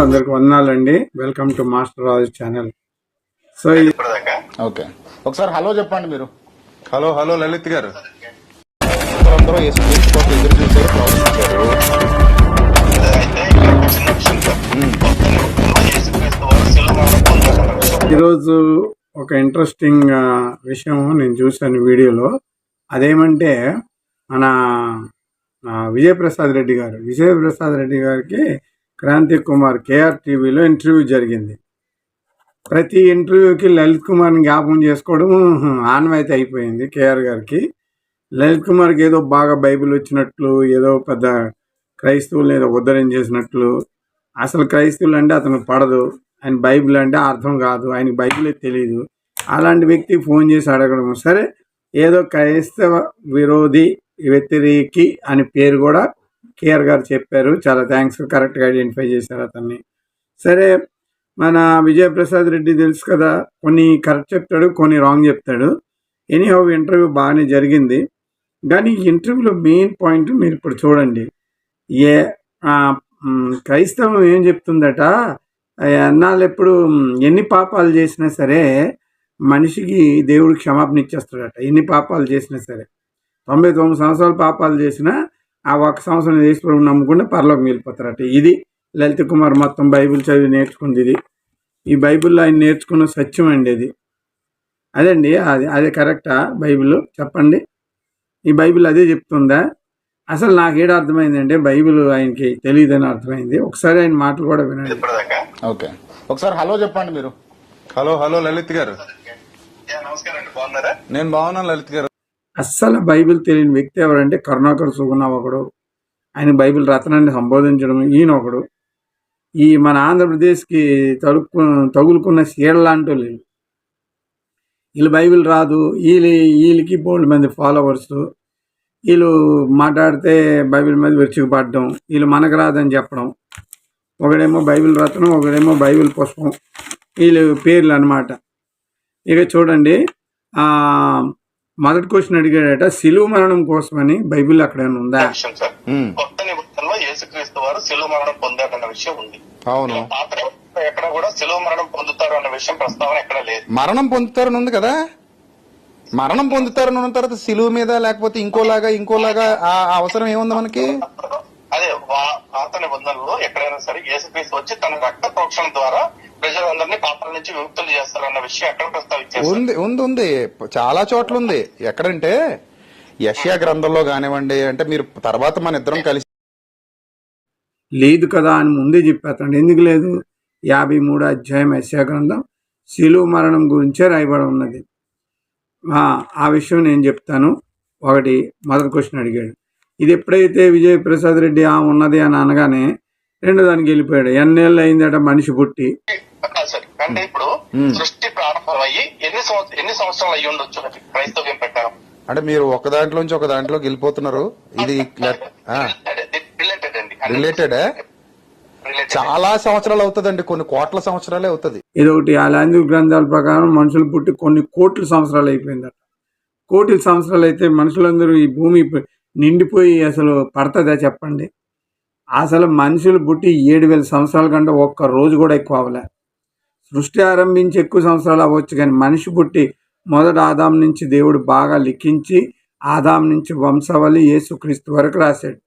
అందరికి వందనాలండి. Welcome to master Raju channel. So okay, ఒకసారి హలో చెప్పండి మీరు. హలో హలో లలిత్ గారు. అందరూ యేసుక్రీస్తు కోసం ఎదురు చూశారు, ప్రవచించారు. ఈరోజు ఒక ఇంట్రెస్టింగ్ విషయం నేను చూశాను వీడియోలో. అదేమంటే మన విజయప్రసాద్ రెడ్డి గారికి క్రాంతి కుమార్ కేఆర్ టీవీలో ఇంటర్వ్యూ జరిగింది. ప్రతి ఇంటర్వ్యూకి లలిత్ కుమార్ని జ్ఞాపకం చేసుకోవడం ఆనవాయితీ అయిపోయింది. కేఆర్ గారికి లలిత్ కుమార్కి ఏదో బాగా బైబిల్ వచ్చినట్లు, ఏదో పెద్ద క్రైస్తవులు ఏదో ఉద్ధరణ చేసినట్లు. అసలు క్రైస్తవులు అంటే అతను పడదు, ఆయన బైబిల్ అంటే అర్థం కాదు, ఆయనకి బైబిలే తెలియదు. అలాంటి వ్యక్తికి ఫోన్ చేసి అడగడం, సరే ఏదో క్రైస్తవ విరోధి వ్యతిరేకి అని పేరు కూడా కేఆర్ గారు చెప్పారు. చాలా థ్యాంక్స్, కరెక్ట్గా ఐడెంటిఫై చేశారు అతన్ని. సరే, మన విజయప్రసాద్ రెడ్డి తెలుసు కదా, కొన్ని కరెక్ట్ చెప్తాడు, కొన్ని రాంగ్ చెప్తాడు. ఎనీహౌ ఇంటర్వ్యూ బాగానే జరిగింది. కానీ ఇంటర్వ్యూలో మెయిన్ పాయింట్ మీరు ఇప్పుడు చూడండి. క్రైస్తవం ఏం చెప్తుందట, అన్నాళ్ళు ఎప్పుడు ఎన్ని పాపాలు చేసినా సరే మనిషికి దేవుడు క్షమాపణ ఇచ్చేస్తాడట. ఎన్ని పాపాలు చేసినా సరే 99 సంవత్సరాలు పాపాలు చేసినా ఆ 1 సంవత్సరం యేసుప్రభువుని నమ్ముకుంటే పరలోకం వెళ్ళిపోతారట. ఇది లలిత్ కుమార్ మొత్తం బైబిల్ చదివి నేర్చుకుంది. ఇది ఈ బైబిల్లో ఆయన నేర్చుకున్న సత్యం అండి. అదండి, అదే కరెక్టా బైబిల్? చెప్పండి, ఈ బైబిల్ అదే చెప్తుందా? అసలు నాకేడ అర్థమైందంటే బైబిల్ ఆయనకి తెలియదని అర్థమైంది. ఒకసారి ఆయన మాటలు కూడా వినండి. ఓకే, ఒకసారి హలో చెప్పండి మీరు. హలో హలో లలిత్ గారు. నేను బాగున్నాను లలిత్ గారు. అస్సలు బైబిల్ తెలియని వ్యక్తి ఎవరంటే కరుణాకర్ సుగుణ ఒకడు. ఆయన బైబిల్ రత్నాన్ని సంబోధించడం ఈయన ఒకడు. ఈ మన ఆంధ్రప్రదేశ్కి తగులుకున్న సీడలు లాంటి వీళ్ళు బైబిల్ రాదు, వీళ్ళకి బోల్డ్ మంది ఫాలోవర్స్. వీళ్ళు మాట్లాడితే బైబిల్ మీద విరుచుకుపడడం, వీళ్ళు మనకు రాదని చెప్పడం. ఒకడేమో బైబిల్ రత్నం, ఒకడేమో బైబిల్ పుష్పం, వీళ్ళు పేర్లు అన్నమాట. ఇక చూడండి, మొదటి క్వశ్చన్ అడిగాడట, సిలువ మరణం కోసమని బైబిల్ అక్కడైనా ఉందా? కొత్త నిబంధనలో యేసుక్రీస్తు వారు సిలువ మరణం పొందారన్న విషయం ఉంది. అవును, ఎక్కడ కూడా సిలువ మరణం పొందుతారు అన్న విషయం ప్రస్తావన ఎక్కడ లేదు. మరణం పొందుతారని ఉంది కదా, మరణం పొందుతారని ఉన్న తర్వాత సిలువ మీద లేకపోతే ఇంకోలాగా ఆ అవసరం ఏముంది మనకి? అదే పాత నిబంధనలో ఎక్కడైనా సరే యేసుక్రీస్తు వచ్చి తన రక్త ప్రోక్షణ ద్వారా ప్రజలందరినీ పాపాల నుంచి విముక్తులు చేస్తారన్న విషయం ఎక్కడ ప్రస్తావించారు? ఉంది, చాలా చోట్ల ఉంది. ఎక్కడంటే యెషయా గ్రంథంలో కానివ్వండి, అంటే మీరు తర్వాత మన ఇద్దరం కలిసి లేదు కదా అని ముందే చెప్పేస్తాడు. ఎందుకు లేదు? 53వ అధ్యాయం యెషయా గ్రంథం సిలువ మరణం గురించే రాయబడి ఉన్నది. ఆ విషయం నేను చెప్తాను. ఒకటి, మొదటి క్వశ్చన్ అడిగాడు. ఇది ఎప్పుడైతే విజయప్రసాద్ రెడ్డి ఉన్నది అని అనగానే రెండో దానికి వెళ్ళిపోయాడు. ఎన్నేళ్ళు అయిందట మనిషి పుట్టి? అంటే ఇప్పుడు సృష్టి ప్రారంభం అయ్యి ఎన్ని సంవత్సరాలు అయ్యి ఉండొచ్చు క్రైస్తవ్యం ప్రకారం? అంటే మీరు ఒక దాంట్లోంచి ఒక దాంట్లోకి వెళ్ళిపోతున్నారు. ఇది రిలేటెడ్ చాలా సంవత్సరాలు అవుతుందండి, కొన్ని కోట్ల సంవత్సరాలే అవుతుంది. ఇదొకటి. ఆ లాంగ్వేజ్ గ్రంథాల ప్రకారం మనుషులు పుట్టి కొన్ని కోట్ల సంవత్సరాలు అయిపోయిందట. కోట్ల సంవత్సరాలు అయితే మనుషులందరూ ఈ భూమి నిండిపోయి అసలు పడుతుందా చెప్పండి? అసలు మనుషులు పుట్టి 7,000 సంవత్సరాల కంటే ఒక్క రోజు కూడా ఎక్కువ అవ్వలే. సృష్టి ఆరంభించి ఎక్కువ సంవత్సరాలు అవ్వచ్చు, కానీ మనిషి పుట్టి మొదట ఆదాం నుంచి దేవుడు బాగా లిఖించి ఆదాం నుంచి వంశావళి యేసుక్రీస్తు వరకు రాశాడు.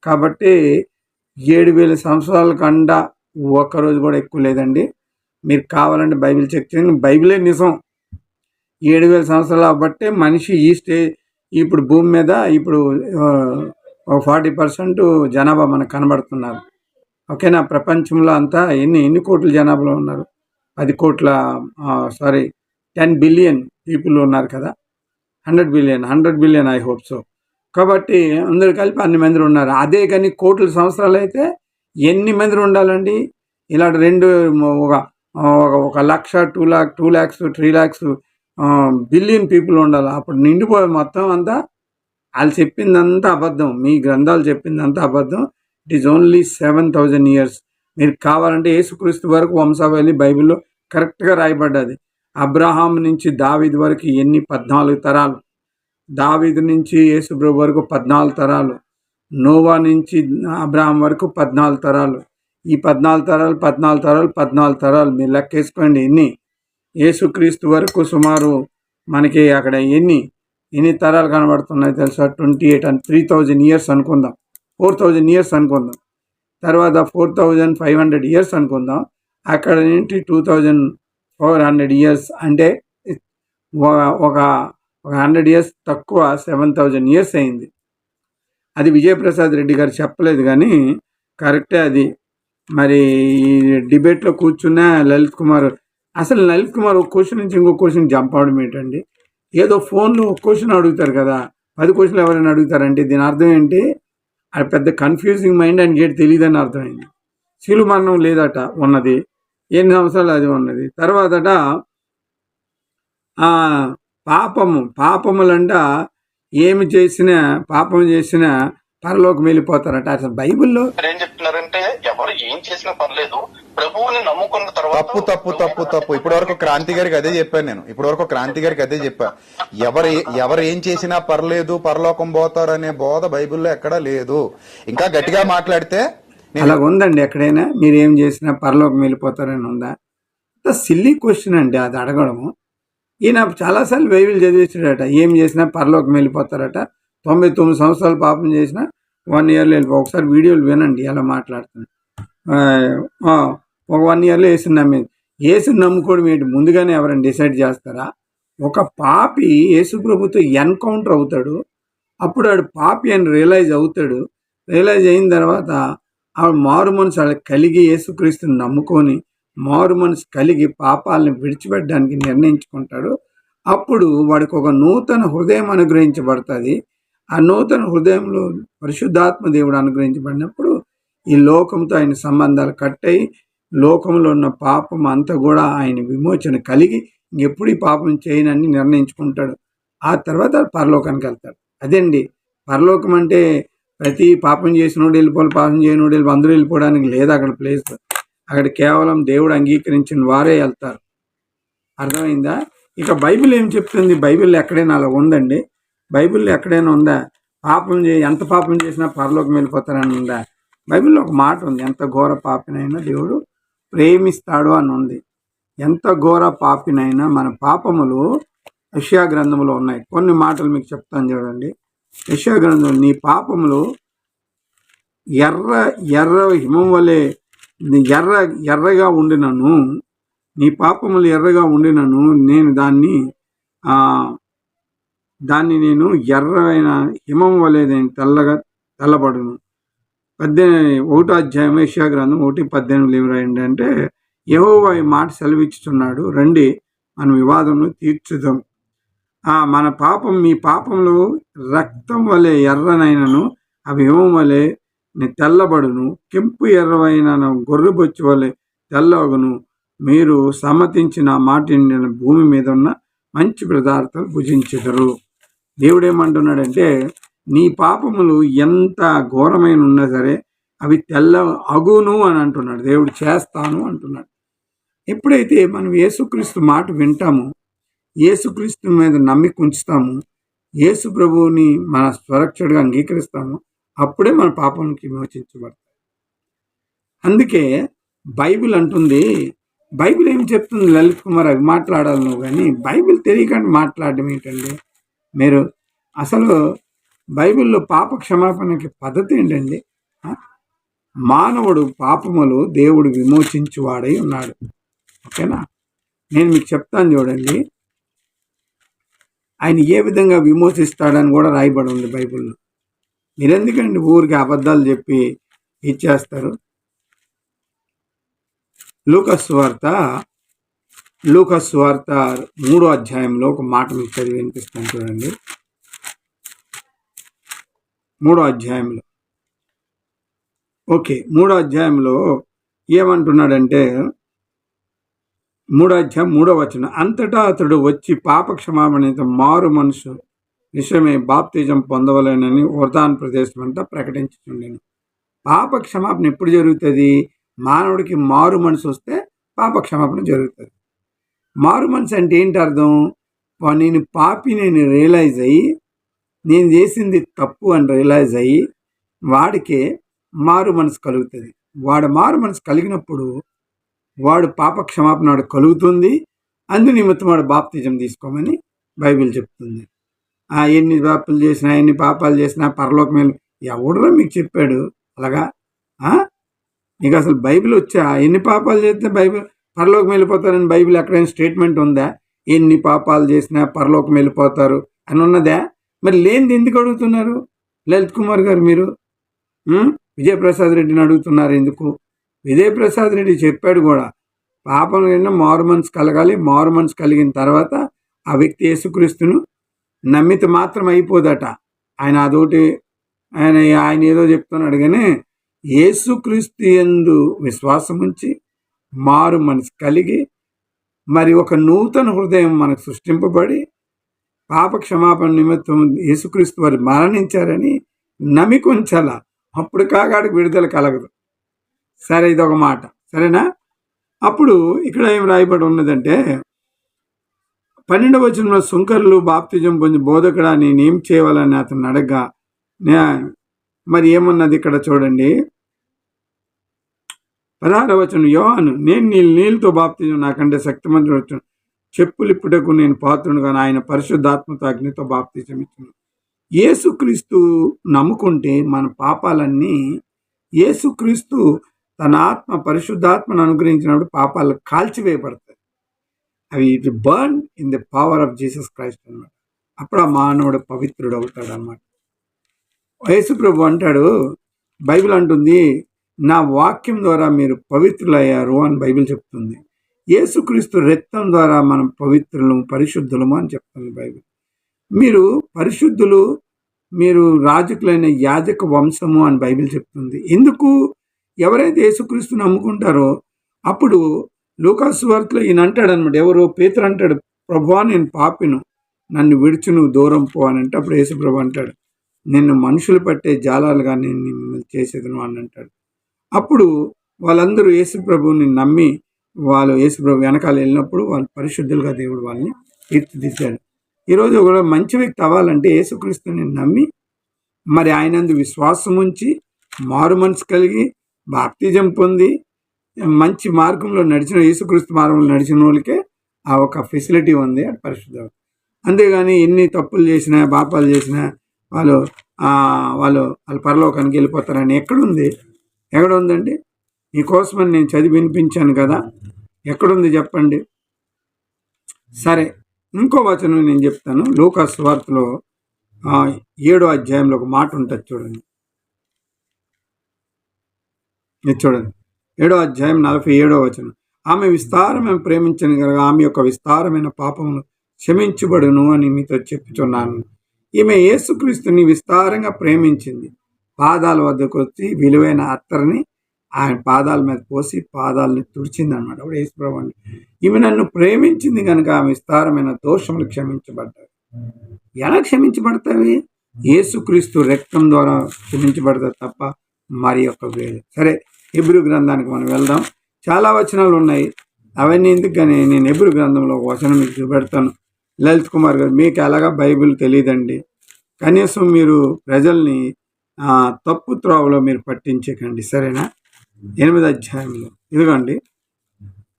కాబట్టి 7,000 సంవత్సరాల కన్నా ఒక్కరోజు కూడా ఎక్కువ లేదండి. మీరు కావాలంటే బైబిల్ చెక్ చేయండి, బైబిలే నిజం. 7,000 సంవత్సరాలు అవ్వబట్టే మనిషి ఇప్పుడు భూమి మీద ఇప్పుడు 40% జనాభా మనకు కనబడుతున్నారు. ఓకేనా? ప్రపంచంలో అంతా ఎన్ని కోట్ల జనాభాలో ఉన్నారు? 10 బిలియన్ పీపుల్ ఉన్నారు కదా. 100 బిలియన్ ఐ హోప్ సో. కాబట్టి అందరు కలిపి అన్ని మంది ఉన్నారు. అదే కానీ కోట్ల సంవత్సరాలు అయితే ఎన్ని మంది ఉండాలండి? ఇలాంటి ఒక లక్ష, 2 lakhs 3 lakhs బిలియన్ పీపుల్ ఉండాలి. అప్పుడు నిండిపోయి మొత్తం అంతా. వాళ్ళు చెప్పిందంతా అబద్ధం, మీ గ్రంథాలు చెప్పిందంతా అబద్ధం. It is only 7,000 years. మీరు కావాలంటే యేసుక్రీస్తు వరకు వంశావళి బైబిల్లో కరెక్ట్గా రాయబడ్డది. అబ్రహాం నుంచి దావీదు వరకు 14 తరాలు, దావీదు నుంచి యేసుప్రభు వరకు 14 తరాలు, నోవా నుంచి అబ్రహాం వరకు 14 తరాలు. ఈ 14 తరాలు మీరు లెక్కేసుకోండి ఎన్ని. యేసుక్రీస్తు వరకు సుమారు మనకి అక్కడ ఎన్ని తరాలు కనబడుతున్నాయి తెలుసా? 28 and 3000 ఇయర్స్ అనుకుందాం, 4000 ఇయర్స్ అనుకుందాం, తర్వాత 4500 ఇయర్స్ అనుకుందాం, అక్కడ నుండి 2400 ఇయర్స్, అంటే ఒక 100 ఇయర్స్ తక్కువ 7000 ఇయర్స్ అయింది. అది విజయప్రసాద్ రెడ్డి గారు చెప్పలేదు కానీ కరెక్టే అది. మరి ఈ డిబేట్లో కూర్చున్న లలిత్ కుమార్ ఒక క్వశ్చన్ నుంచి ఇంకో క్వశ్చన్ జంప్ అవడం ఏంటండి? ఏదో ఫోన్లో ఒక క్వశ్చన్ అడుగుతారు కదా, 10 క్వశ్చన్లు ఎవరైనా అడుగుతారంటే దీని అర్థం ఏంటి? అది పెద్ద కన్ఫ్యూజింగ్ మైండ్ అని గేట్ తెలియదని అర్థమైంది. శిలు మరణం లేదట, ఉన్నది 8 సంవత్సరాలు అది ఉన్నది. తర్వాతట పాపములంట పాపం చేసినా పరలోకం వెళ్ళిపోతారట. అసలు బైబిల్లో ఏం చెప్తున్నారంటే ఎవరు ఏం చేసినా పర్లేదు, ప్రభువుని నమ్ముకున్న తర్వాత తప్పు. ఇప్పటి వరకు క్రాంతి గారికి అదే చెప్పాను నేను. ఎవరు ఏం చేసినా పర్లేదు, పరలోకం పోతారు అనే బోధ బైబిల్లో ఎక్కడా లేదు. ఇంకా గట్టిగా మాట్లాడితే అలా ఉందండి ఎక్కడైనా? మీరు ఏం చేసినా పరలోకం వెళ్ళిపోతారని ఉందా? అంత సిల్లీ క్వశ్చన్ అండి అది అడగడము. ఈయన చాలాసార్లు బైబిల్ చదివించాడట, ఏం చేసినా పరలోకం వెళ్ళిపోతారట, 99 సంవత్సరాలు పాపం చేసినా 1 ఇయర్లో వెళ్ళిపో. ఒకసారి వీడియోలు వినండి ఎలా మాట్లాడుతున్నాడు. ఒక 1 ఇయర్లో యేసుని నమ్ముకోవడం ఏంటి? ముందుగానే ఎవరైనా డిసైడ్ చేస్తారా? ఒక పాపి యేసు ప్రభుతో ఎన్కౌంటర్ అవుతాడు, అప్పుడు ఆడు పాపి అని రియలైజ్ అవుతాడు. రియలైజ్ అయిన తర్వాత ఆవిడ మారు మనసు కలిగి యేసుక్రీస్తుని నమ్ముకొని మారు మనసు కలిగి పాపాలను విడిచిపెట్టడానికి నిర్ణయించుకుంటాడు. అప్పుడు వాడికి ఒక నూతన హృదయం అనుగ్రహించబడుతుంది. ఆ నూతన హృదయంలో పరిశుద్ధాత్మ దేవుడు అనుగ్రహించబడినప్పుడు ఈ లోకంతో ఆయన సంబంధాలు కట్టయి లోకంలో ఉన్న పాపం అంతా కూడా ఆయన విమోచన కలిగి ఎప్పుడు ఈ పాపం చేయనని నిర్ణయించుకుంటాడు. ఆ తర్వాత పరలోకానికి వెళ్తాడు. అదండి పరలోకం అంటే. ప్రతి పాపం చేసినోడు వెళ్ళిపోవాలి, పాపం చేయనోడు అందరూ వెళ్ళిపోవడానికి లేదు అక్కడ ప్లేస్. అక్కడ కేవలం దేవుడు అంగీకరించిన వారే వెళ్తారు. అర్థమైందా? ఇక బైబిల్ ఏం చెప్తుంది? బైబిల్లో ఎక్కడైనా అలా ఉందండి? బైబిల్లో ఎక్కడైనా ఉందా? ఎంత పాపం చేసినా పరలోకం వెళ్ళిపోతారని ఉందా? బైబిల్లో ఒక మాట ఉంది, ఎంత ఘోర పాపినైనా దేవుడు ప్రేమిస్తాడు అని ఉంది. ఎంత ఘోర పాపినైనా మన పాపములు యెషయా గ్రంథంలో ఉన్నాయి. కొన్ని మాటలు మీకు చెప్తాను చూడండి. యెషయా గ్రంథం, నీ పాపములు ఎర్ర హిమం వలె ఎర్రగా ఉండినను, నీ పాపములు ఎర్రగా ఉండినను నేను దాన్ని నేను ఎర్రైన హిమం వలె నేను తెల్లబడును. 1వ అధ్యాయం యెషయా గ్రంథం 1:18 ఏమి రాయండి అంటే, యెహోవా ఈ మాట సెలవిచ్చుచున్నాడు, రండి మన వివాదమును తీర్చుదాం. మీ పాపములు రక్తం వలె ఎర్రనైనను అవి హిమం వలె తెల్లబడును, కెంపు ఎర్రవైన గొర్రెబొచ్చు వలె తెల్లగును. మీరు సమ్మతించిన మాట నిండిన భూమి మీద ఉన్న మంచి పదార్థాలు భుజించెదరు. దేవుడు ఏమంటున్నాడంటే, నీ పాపములు ఎంత ఘోరమైన ఉన్నా సరే అవి తెల్ల అగును అని అంటున్నాడు. దేవుడు చేస్తాను అంటున్నాడు. ఎప్పుడైతే మనం యేసుక్రీస్తు మాట వింటామో, యేసుక్రీస్తు మీద నమ్మిక ఉంచుతాము, యేసు ప్రభువుని మన స్వరక్షకుడిగా అంగీకరిస్తాము, అప్పుడే మన పాపానికి విమోచించబడతాయి. అందుకే బైబిల్ అంటుంది. బైబిల్ ఏం చెప్తుంది? లలిత్ కుమార్ అవి మాట్లాడాలి నువ్వు, కానీ బైబిల్ తెలియకుండా మాట్లాడడం ఏంటండి మీరు? అసలు బైబిల్లో పాప క్షమాపణకి పద్ధతి ఏంటండి? మానవుడు పాపములు దేవుడు విమోచించువాడై ఉన్నాడు. ఓకేనా? నేను మీకు చెప్తాను చూడండి, ఆయన ఏ విధంగా విమోచిస్తాడని కూడా రాయబడి ఉంది బైబిల్లో. మీరెందుకండి ఊరికి అబద్ధాలు చెప్పి ఇచ్చేస్తారు? లూకాసు వార్త 3వ అధ్యాయంలో ఒక మాట మీకు చదివి వినిపిస్తాను చూడండి. 3వ అధ్యాయంలో 3వ అధ్యాయంలో ఏమంటున్నాడంటే, 3వ అధ్యాయం 3వ వచనం, అంతటా అతడు వచ్చి పాప క్షమాపణ మారు మనసు విషయమే బాప్తిజం పొందవలేనని యోర్దాను ప్రదేశం అంతా ప్రకటించుచుండెను. పాప క్షమాపణ ఎప్పుడు జరుగుతుంది? మానవుడికి మారు మనసు వస్తే పాప క్షమాపణ జరుగుతుంది. మారు మనసు అంటే ఏంటి అర్థం? నేను పాపిని రియలైజ్ అయ్యి నేను చేసింది తప్పు అని రియలైజ్ అయ్యి వాడికే మారు మనసు కలుగుతుంది. వాడు మారు మనసు కలిగినప్పుడు వాడు పాప క్షమాపణ వాడు కలుగుతుంది. అందు నిమిత్తం వాడు బాప్తిజం తీసుకోమని బైబిల్ చెప్తుంది. ఎన్ని పాపాలు చేసినా ఎన్ని పాపాలు చేసినా పరలోకం ఎవడరా మీకు చెప్పాడు అలాగా? నీకు అసలు బైబిల్ వచ్చా? ఎన్ని పాపాలు చేస్తే బైబిల్ పరలోకం వెళ్ళిపోతారని బైబిల్ ఎక్కడైనా స్టేట్మెంట్ ఉందా? ఎన్ని పాపాలు చేసినా పరలోకం వెళ్ళిపోతారు అని ఉన్నదా? మరి లేనిది ఎందుకు అడుగుతున్నారు లలిత్ కుమార్ గారు? మీరు విజయప్రసాద్ రెడ్డిని అడుగుతున్నారు ఎందుకు? విజయప్రసాద్ రెడ్డి చెప్పాడు కూడా, పాపం కన్నా మారు మనసు కలగాలి. మారు మనసు కలిగిన తర్వాత ఆ వ్యక్తి యేసుక్రీస్తును నమ్మితే మాత్రం అయిపోదట. ఆయన అదొకటి ఆయన ఏదో చెప్తున్నాడు కానీ యేసుక్రీస్తు యందు విశ్వాసం ఉంచి మారు మనసు కలిగి మరి ఒక నూతన హృదయం మనకు సృష్టింపబడి పాప క్షమాపణ నిమిత్తం యేసుక్రీస్తు వారు మరణించారని నమ్మిక ఉంచాల. అప్పుడు కాగాడికి విడుదల కలగదు. సరే, ఇదొక మాట. సరేనా? అప్పుడు ఇక్కడ ఏం రాయబడి ఉన్నదంటే 12వ వచనంలో సుంకరులు బాప్తిజం పొంది బోధకుడా నేనేం చేయాలని అతను అడగగా మరి ఏమున్నది ఇక్కడ చూడండి. 16వ వచనం యోహాను నేను నీళ్ళతో బాప్తిజం నాకంటే శక్తిమంతుడు వచ్చాను చెప్పులు ఇప్పుటకు నేను పాత్రుడు కానీ ఆయన పరిశుద్ధాత్మతో అగ్నితో బాప్తిజం ఇచ్చాను. యేసుక్రీస్తు నమ్ముకుంటే మన పాపాలన్నీ యేసుక్రీస్తు తన ఆత్మ పరిశుద్ధాత్మను అనుగ్రహించినప్పుడు పాపాలు కాల్చివేయబడతాయి. అవి it burn in the power of Jesus Christ అన్నమాట. అప్పుడు ఆ మానవుడు పవిత్రుడు అవుతాడు అన్నమాట. యేసు ప్రభు అంటాడు, బైబిల్ అంటుంది నా వాక్యం ద్వారా మీరు పవిత్రులయ్యారు అని బైబిల్ చెప్తుంది. యేసుక్రీస్తు రక్తం ద్వారా మనం పవిత్రులము పరిశుద్ధులము అని చెప్తుంది బైబిల్. మీరు పరిశుద్ధులు, మీరు రాజకులైన యాజక వంశము అని బైబిల్ చెప్తుంది. ఎందుకు? ఎవరైతే యేసుక్రీస్తు నమ్ముకుంటారో అప్పుడు లూకాసు వార్తలో ఈయన అంటాడు అనమాట. ఎవరు? పేతురు అంటాడు, ప్రభువా నేను పాపిను, నన్ను విడిచి నువ్వు దూరం పో అని అంటే అప్పుడు యేసు ప్రభు అంటాడు, నిన్ను మనుషులు పట్టే జాలాలుగా నేను మిమ్మల్ని చేసేదను అని అంటాడు. అప్పుడు వాళ్ళందరూ యేసు ప్రభువుని నమ్మి వాళ్ళు యేసు ప్రభు వెనకాల వెళ్ళినప్పుడు వాళ్ళు పరిశుద్ధులుగా దేవుడు వాళ్ళని తీర్చిదిద్దాడు. ఈరోజు కూడా మంచి వ్యక్తి అవ్వాలంటే యేసుక్రీస్తుని నమ్మి మరి ఆయనందు విశ్వాసం ఉంచి మారు మనసు కలిగి బాప్తిజం పొంది మంచి మార్గంలో నడిచిన యేసుక్రీస్తు మార్గంలో నడిచిన వాళ్ళకే ఆ ఒక ఫెసిలిటీ ఉంది, అది పరిశుద్ధం. అంతేగాని ఎన్ని తప్పులు చేసినా పాపాలు చేసినా వాళ్ళు వాళ్ళు పరలోకానికి వెళ్ళిపోతారని ఎక్కడుంది? ఎక్కడ ఉందండి? మీకోసమని నేను చదివి వినిపించాను కదా, ఎక్కడుంది చెప్పండి? సరే, ఇంకో వచనం నేను చెప్తాను. లూకాసు సువార్తలో 7వ అధ్యాయంలో ఒక మాట ఉంటుంది చూడండి. ఇది చూడండి, 7వ అధ్యాయం 47వ వచనం. ఆమె విస్తారమైన ప్రేమించని కనుక ఆమె యొక్క విస్తారమైన పాపమును క్షమించబడును అని మీతో చెప్పుచున్నాను. ఈమె యేసుక్రీస్తుని విస్తారంగా ప్రేమించింది. పాదాల వద్దకు వచ్చి విలువైన అత్తరుని ఆయన పాదాల మీద పోసి పాదాలని తుడిచింది అనమాట. అప్పుడు యేసు ప్రభు అంటే ఈమె నన్ను ప్రేమించింది కనుక ఆమె విస్తారమైన దోషములు క్షమించబడ్డాయి. ఎలా క్షమించబడతాయి? యేసుక్రీస్తు రక్తం ద్వారా క్షమించబడతాయి తప్ప మరి యొక్క వేరు. సరే, హెబ్రీ గ్రంథానికి మనం వెళ్దాం. చాలా వచనాలు ఉన్నాయి, అవన్నీ ఎందుకని నేను హెబ్రీ గ్రంథంలో ఒక వచనం మీకు చూపెడతాను. లలిత్ కుమార్ గారు, మీకు ఎలాగా బైబిల్ తెలియదండి, కనీసం మీరు ప్రజల్ని తప్పు త్రోవలో మీరు పట్టించకండి, సరేనా? 8వ అధ్యాయంలో ఇదిగోండి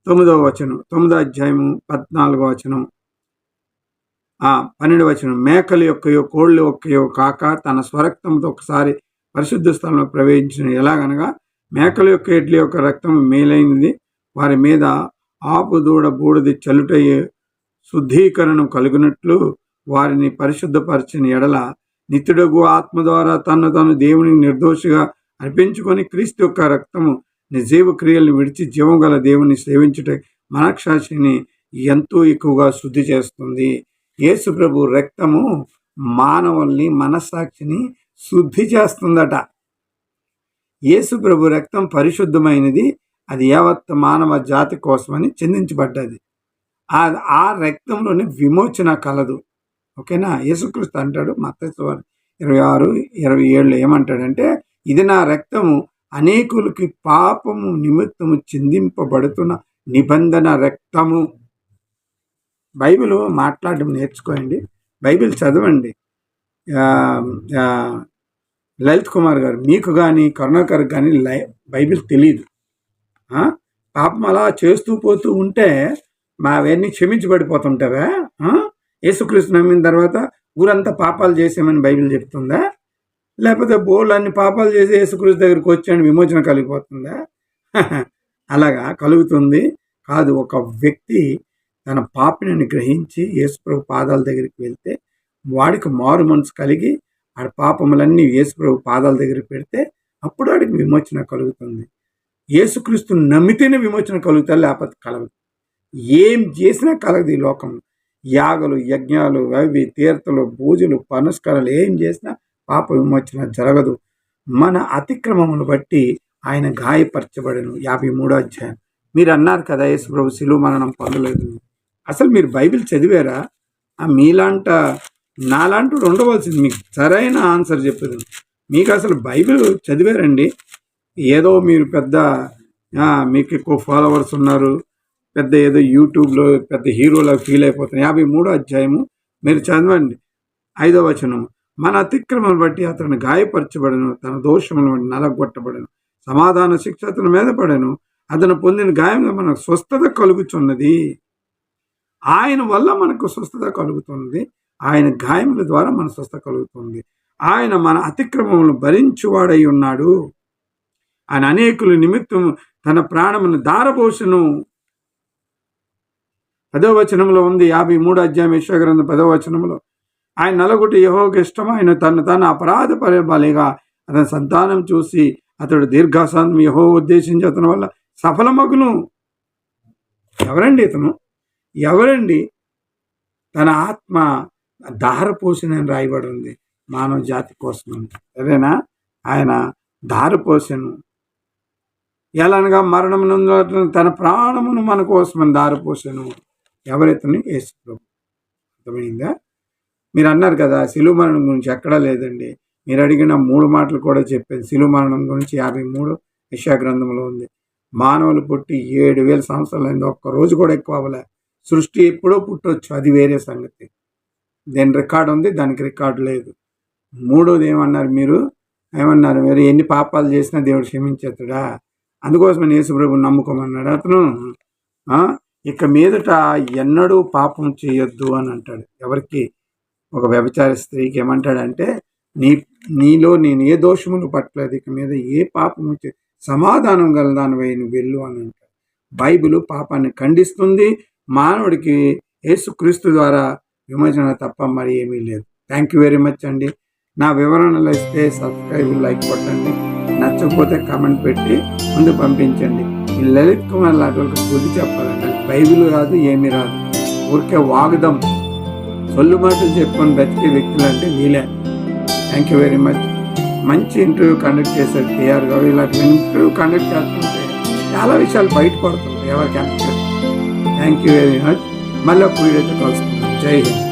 9వ వచనం, 9వ అధ్యాయము 14వ వచనం, 12వ వచనం. మేకల యొక్కయో కోళ్ళ యొక్కయో కాక తన స్వరక్తంతో ఒకసారి పరిశుద్ధ స్థలంలో ప్రవేశించిన ఎలాగనగా మేకల యొక్క ఎడ్ల యొక్క రక్తం మేలైనది, వారి మీద ఆపు దూడ బూడిది చల్లుటయ్యే శుద్ధీకరణ కలుగునట్లు వారిని పరిశుద్ధపరిచిన ఎడల నిత్యుడగు ఆత్మ ద్వారా తను దేవునికి నిర్దోషిగా అర్పించుకొని క్రీస్తు యొక్క రక్తము నిజీవ క్రియలను విడిచి జీవం గల దేవుని సేవించుట మనక్షాక్షిని ఎంతో ఎక్కువగా శుద్ధి చేస్తుంది. యేసు ప్రభు రక్తము మానవుల్ని మనస్సాక్షిని శుద్ధి చేస్తుందట. యేసు ప్రభు రక్తం పరిశుద్ధమైనది, అది యావత్ మానవ జాతి కోసమని చెందించబడ్డది. ఆ రక్తంలోనే విమోచన కలదు. ఓకేనా? యేసుక్రీస్తు అంటాడు మత్తయి సువార్త 26:27 ఏమంటాడంటే, ఇది నా రక్తము అనేకులకి పాపము నిమిత్తము చిందింపబడుతున్న నిబంధన రక్తము. బైబిల్ మాట్లాడడం నేర్చుకోండి, బైబిల్ చదవండి. లలిత్ కుమార్ గారు, మీకు కానీ కరుణాకర్ కానీ బైబిల్ తెలియదు. పాపం అలా చేస్తూ పోతూ ఉంటే మా అవన్నీ క్షమించబడిపోతుంటావా? యేసుక్రీస్తు నమ్మిన తర్వాత ఊరంతా పాపాలు చేసామని బైబిల్ చెప్తుందా? లేకపోతే బోళ్ళు అన్ని పాపాలు చేసి యేసుక్రీస్తు దగ్గరికి వచ్చాను విమోచన కలిగిపోతుందా? అలాగా కలుగుతుంది కాదు. ఒక వ్యక్తి తన పాపిని గ్రహించి యేసుప్రభు పాదాల దగ్గరికి వెళ్తే వాడికి మారు మనసు కలిగి ఆ పాపములన్నీ యేసుప్రభు పాదాల దగ్గర పెడితే అప్పుడు వాడికి విమోచన కలుగుతుంది. యేసుక్రీస్తు నమ్మితేనే విమోచన కలుగుతారు, లేకపోతే కలగదు. ఏం చేసినా కలగదు ఈ లోకంలో. యాగలు, యజ్ఞాలు, అవి తీర్థలు, పూజలు, పనస్కారాలు ఏం చేసినా పాప విమోచన జరగదు. మన అతిక్రమమును బట్టి ఆయన గాయపరచబడను. 53వ అధ్యాయం. మీరు అన్నారు కదా యేసుప్రభు శిలువ మరణం పొందలేదు. అసలు మీరు బైబిల్ చదివారా? నాలాంటి ఉండవలసింది. మీకు సరైన ఆన్సర్ చెప్పేది. మీకు అసలు బైబిల్ చదివారండి? ఏదో మీరు పెద్ద మీకు ఎక్కువ ఫాలోవర్స్ ఉన్నారు, పెద్ద ఏదో యూట్యూబ్లో పెద్ద హీరోలా ఫీల్ అయిపోతున్నారు. 53వ అధ్యాయము మీరు చదవండి. 5వ వచనం. మన అతిక్రమం బట్టి అతను గాయపరచబడను, తన దోషములను బట్టి నలగొట్టబడను, సమాధాన శిక్ష అతని మీద పడను, అతను పొందిన గాయంగా మనకు స్వస్థత కలుగుతున్నది. ఆయన వల్ల మనకు స్వస్థత కలుగుతుంది. ఆయన గాయముల ద్వారా మన స్వస్థత కలుగుతుంది. ఆయన మన అతిక్రమములను భరించువాడై ఉన్నాడు. ఆయన అనేకుల నిమిత్తం తన ప్రాణమును దారపోసెను. 10వ వచనంలో ఉంది. 53వ అధ్యాయం యెషయా గ్రంథం 10వ వచనంలో ఆయన నలుగుటి యెహోవాకు ఇష్టమైన తన అపరాధ బలిగా అతని సంతానం చూసి అతడు దీర్ఘశాంతం యెహోవా ఉద్దేశించి అతని వల్ల సఫలమగును. ఎవరండి? తన ఆత్మ దారపోసిన రాయబడి ఉంది మానవ జాతి కోసం. సరేనా? ఆయన దారపోసెను. ఎలానగా మరణమును తన ప్రాణమును మన కోసమని దారపోసెను. ఎవరైతేనే యేసు ప్రభు. అర్థమైందా? మీరు అన్నారు కదా శిలువ మరణం గురించి ఎక్కడా లేదండి. మీరు అడిగిన 3 మాటలు కూడా చెప్పాను. శిలువ మరణం గురించి 53 యెషయా గ్రంథంలో ఉంది. మానవులు పుట్టి 7,000 సంవత్సరాలు అయింది. ఒక్క రోజు కూడా ఎక్కువ అవ్వలే. సృష్టి ఎప్పుడో పుట్టొచ్చు, అది వేరే సంగతి. దాని రికార్డు ఉంది, దానికి రికార్డు లేదు. 3వది ఏమన్నారు మీరు ఎన్ని పాపాలు చేసినా దేవుడు క్షమించేస్తాడా? అందుకోసమని యేసుప్రభుని నమ్ముకోమన్నాడు. అతను ఇక మీదట ఎన్నడూ పాపం చేయొద్దు అని అంటాడు. ఎవరికి? ఒక వ్యభిచార స్త్రీకి ఏమంటాడంటే, నీలో నేను ఏ దోషములు పట్టలేదు, ఇక మీద ఏ పాపము సమాధానం గలదానివై నువ్వు వెళ్ళు అని అంటాడు. బైబిల్ పాపాన్ని ఖండిస్తుంది. మానవుడికి యేసుక్రీస్తు ద్వారా విమోచన తప్ప మరి ఏమీ లేదు. థ్యాంక్ యూ వెరీ మచ్ అండి. నా వివరణలు ఇస్తే సబ్స్క్రైబ్, లైక్ కొట్టండి. నచ్చకపోతే కామెంట్ పెట్టి ముందు పంపించండి. ఈ లలిత్ కుమార్ లాంటి వాళ్ళకి బుద్ధి చెప్పాలండి. బైబిల్ రాదు, ఏమీ రాదు, ఊరికే వాగుదాం, సొల్లు మాటలు చెప్పుకొని బతికే వ్యక్తులు అంటే వీలే. Thank you very much. మంచి ఇంటర్వ్యూ కండక్ట్ చేశారు కేఆర్ గారు. ఇలాంటి ఇంటర్వ్యూ కండక్ట్ చేస్తుంటే చాలా విషయాలు బయటపడుతుంది ఎవరికి అనిపించదు. Thank you very much. మళ్ళీ ఒక వీడియోతో కలుసుకుందాం. జై హింద్.